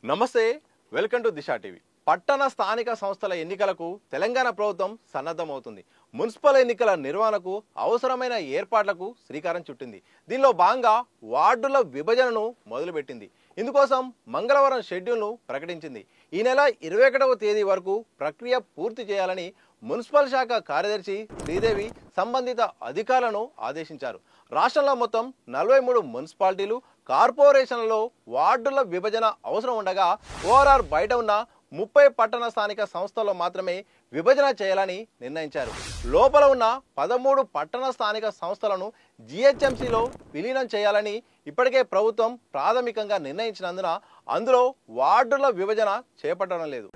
నమస్తే welcome to Disha TV పట్టణ స్థానిక సంస్థల ఎన్నికలకు తెలంగాణ ప్రభుత్వం సన్నద్ధమవుతుంది. మున్సిపల్ ఎన్నికల నిర్వహణకు అవసరమైన ఏర్పాట్లకు శ్రీకారం చుట్టింది. దీనిలో భాగంగా వార్డుల విభజనను మొదలుపెట్టింది. ఇందుకోసం మంగళవారం షెడ్యూల్ను ప్రకటించింది. ఈ నెల 21వ తేదీ వరకు ప్రక్రియ పూర్తి చేయాలని మున్సిపల్ శాఖ కార్యదర్శి శ్రీదేవి సంబంధిత అధికారులను ఆదేశించారు. రాష్ట్రంలో మొత్తం 43 మున్సిపాలిటీలు, కార్పొరేషన్లలో వార్డుల విభజన అవసరం ఉండగా ఓఆర్ఆర్ బయట ఉన్న 30 పట్టణ స్థానిక సంస్థల్లో మాత్రమే విభజన చేయాలని నిర్ణయించారు. లోపల ఉన్న 13 పట్టణ స్థానిక సంస్థలను జిహెచ్ఎంసీలో విలీనం చేయాలని ఇప్పటికే ప్రభుత్వం ప్రాథమికంగా నిర్ణయించినందున అందులో వార్డుల విభజన చేపట్టడం లేదు.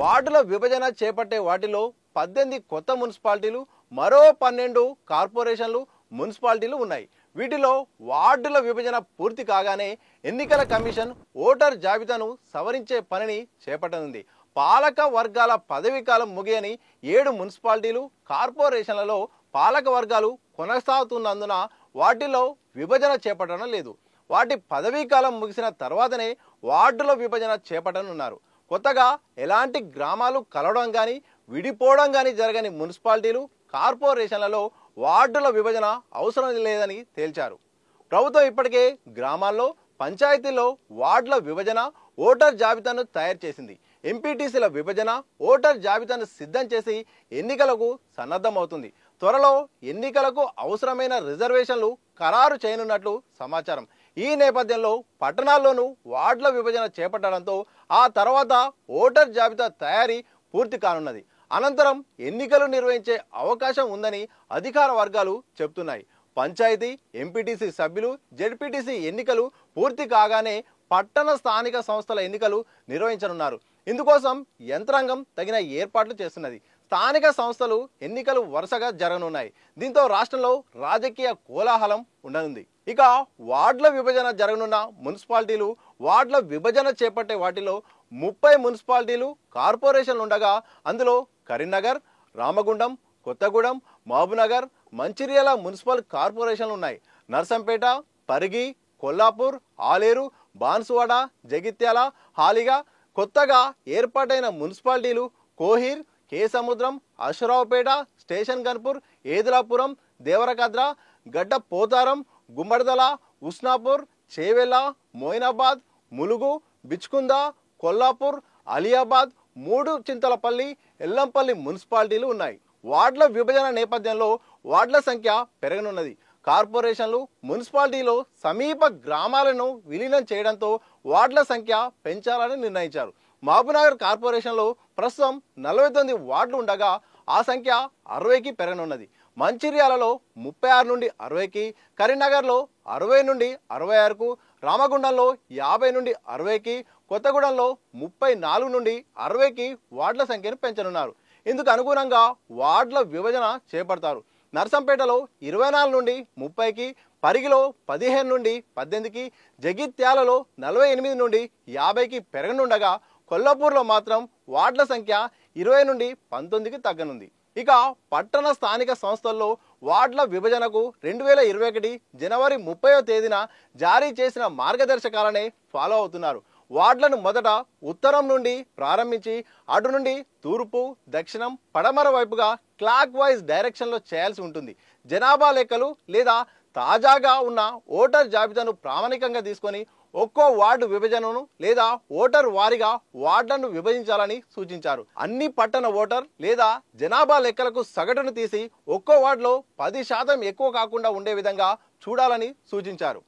వార్డుల విభజన చేపట్టే వాటిలో 18 కొత్త మున్సిపాలిటీలు, మరో 12 కార్పొరేషన్లు, మున్సిపాలిటీలు ఉన్నాయి. వీటిలో వార్డుల విభజన పూర్తి కాగానే ఎన్నికల కమిషన్ ఓటర్ జాబితాను సవరించే పనిని చేపట్టనుంది. పాలక వర్గాల పదవీ కాలం ముగియని 7 మున్సిపాలిటీలు, కార్పొరేషన్లలో పాలక వర్గాలు కొనసాగుతున్నందున వాటిలో విభజన చేపట్టడం లేదు. వాటి పదవీ కాలం ముగిసిన తర్వాతనే వార్డుల విభజన చేపట్టనున్నారు. కొత్తగా ఎలాంటి గ్రామాలు కలవడం కానీ విడిపోవడం కానీ జరగని మున్సిపాలిటీలు, కార్పొరేషన్లలో వార్డుల విభజన అవసరం లేదని తేల్చారు. ప్రభుత్వం ఇప్పటికే గ్రామాల్లో, పంచాయతీల్లో వార్డుల విభజన, ఓటర్ జాబితాను తయారు చేసింది. ఎంపీటీసీల విభజన, ఓటర్ జాబితాను సిద్ధం చేసి ఎన్నికలకు సన్నద్ధమవుతుంది. త్వరలో ఎన్నికలకు అవసరమైన రిజర్వేషన్లు ఖరారు చేయనున్నట్లు సమాచారం. ఈ నేపథ్యంలో పట్టణాల్లోనూ వార్డుల విభజన చేపట్టడంతో ఆ తర్వాత ఓటర్ జాబితా తయారీ పూర్తి కానున్నది. అనంతరం ఎన్నికలు నిర్వహించే అవకాశం ఉందని అధికార వర్గాలు చెబుతున్నాయి. పంచాయతీ, ఎంపీటీసీ సభ్యులు, జెడ్పీటీసీ ఎన్నికలు పూర్తి కాగానే పట్టణ స్థానిక సంస్థల ఎన్నికలు నిర్వహించనున్నారు. ఇందుకోసం యంత్రాంగం తగిన ఏర్పాట్లు చేస్తున్నది. స్థానిక సంస్థలు ఎన్నికలు వరుసగా జరగనున్నాయి. దీంతో రాష్ట్రంలో రాజకీయ కోలాహలం ఉండనుంది. ఇక వార్డుల విభజన జరగనున్న మున్సిపాలిటీలు, వార్డుల విభజన చేపట్టే వాటిలో 30 మున్సిపాలిటీలు, కార్పొరేషన్లు ఉండగా అందులో కరీంనగర్, రామగుండం, కొత్తగూడెం, మహబూబ్నగర్, మంచిర్యాల మున్సిపల్ కార్పొరేషన్లు ఉన్నాయి. నర్సంపేట, పరిగి, కొల్లాపూర్, ఆలేరు, బాన్సువాడ, జగిత్యాల, హాలిగా. కొత్తగా ఏర్పాటైన మున్సిపాలిటీలు కోహిర్, కేసముద్రం, అశ్వరావుపేట, స్టేషన్ గన్పూర్, ఏదులాపురం, దేవరకద్ర, గడ్డ పోతారం, గుమ్మడిదల, ఉస్నాపూర్, చేవెల, మోయినాబాద్, ములుగు, బిచ్కుంద, కొల్లాపూర్, అలియాబాద్, 3 చింతలపల్లి, ఎల్లంపల్లి మున్సిపాలిటీలు ఉన్నాయి. వార్డుల విభజన నేపథ్యంలో వార్డుల సంఖ్య పెరగనున్నది. కార్పొరేషన్లు, మున్సిపాలిటీలో సమీప గ్రామాలను విలీనం చేయడంతో వార్డుల సంఖ్య పెంచాలని నిర్ణయించారు. మహబూబ్నగర్ కార్పొరేషన్లో ప్రస్తుతం 49 వార్డులు ఉండగా ఆ సంఖ్య 60కి పెరగనున్నది. మంచిర్యాలలో 36 నుండి 60కి, కరీంనగర్లో 60 నుండి 66కు, రామగుండంలో 50 నుండి 60కి, కొత్తగూడెంలో 34 నుండి 60కి వార్డుల సంఖ్యను పెంచనున్నారు. ఇందుకు అనుగుణంగా వార్డుల విభజన చేపడతారు. నర్సంపేటలో 24 నుండి 30కి, పరిగిలో 15 నుండి 18కి, జగిత్యాలలో 48 నుండి 50కి పెరగనుండగా కొల్లాపూర్లో మాత్రం వార్డుల సంఖ్య 20 నుండి 19కి తగ్గనుంది. ఇక పట్టణ స్థానిక సంస్థల్లో వార్డుల విభజనకు 2021 జనవరి 30వ తేదీన జారీ చేసిన మార్గదర్శకాలనే ఫాలో అవుతున్నారు. వార్డులను మొదట ఉత్తరం నుండి ప్రారంభించి అటు నుండి తూర్పు, దక్షిణం, పడమర వైపుగా క్లాక్ వైజ్ డైరెక్షన్లో చేయాల్సి ఉంటుంది. జనాభా లెక్కలు లేదా తాజాగా ఉన్న ఓటర్ జాబితాను ప్రామాణికంగా తీసుకొని ఒక్కో వార్డు విభజనను లేదా ఓటర్ వారీగా వార్డులను విభజించాలని సూచించారు. అన్ని పట్టణ ఓటర్ లేదా జనాభా లెక్కలకు సగటును తీసి ఒక్కో వార్డులో 10% ఎక్కువ కాకుండా ఉండే విధంగా చూడాలని సూచించారు.